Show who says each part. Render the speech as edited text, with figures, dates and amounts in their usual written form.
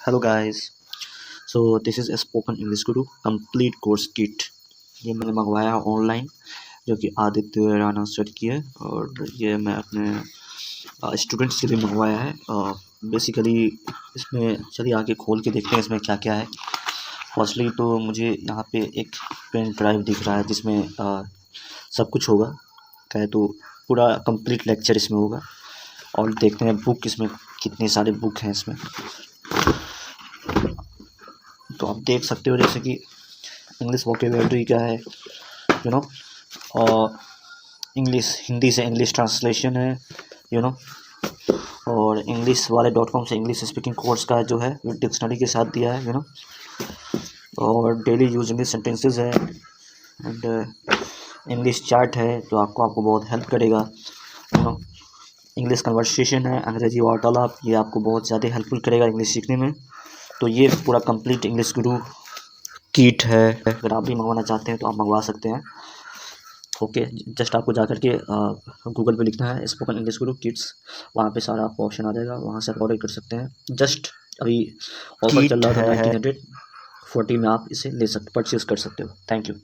Speaker 1: Hello guys. So this is spoken English Guru complete course kit. ये मैंने मंगवाया online, जो कि आदित्य राणा सर की है, और ये मैं अपने स्टूडेंट्स के लिए मंगवाया है। बेसिकली इसमें चलिए आगे खोल के देखते हैं इसमें क्या क्या है। फर्स्टली तो मुझे यहाँ पे एक पेन ड्राइव दिख रहा है जिसमें सब कुछ होगा, कहे तो पूरा कंप्लीट लेक्चर इसमें होगा। और देखते हैं बुक इसमें कितने सारे बुक हैं इसमें। तो आप देख सकते हो जैसे कि इंग्लिश वोकेबलरी क्या है, यू नो, और इंग्लिश हिंदी से इंग्लिश ट्रांसलेशन है, यू नो, और इंग्लिश वाले .com से इंग्लिश स्पीकिंग कोर्स का जो है वो डिक्शनरी के साथ दिया है, यू नो, और डेली यूज इंग्लिश सेंटेंसेस है, एंड इंग्लिश चार्ट है जो आपको बहुत हेल्प करेगा, यू नो। इंग्लिश कन्वर्सेशन है, अंग्रेजी वार्तालाप, ये आपको बहुत ज़्यादा हेल्पफुल करेगा इंग्लिश सीखने में। तो ये पूरा कंप्लीट इंग्लिश गुरु किट है। अगर आप भी मंगवाना चाहते हैं तो आप मंगवा सकते हैं। ओके, जस्ट आपको जा कर के गूगल पे लिखना है स्पोकन इंग्लिश गुरु किट्स, वहाँ पे सारा आपको ऑप्शन आ जाएगा, वहाँ से आप ऑर्डर कर सकते हैं। जस्ट अभी ऑफर चल रहा था 1940 में, आप इसे ले सकते परचेज कर सकते हो। Thank you.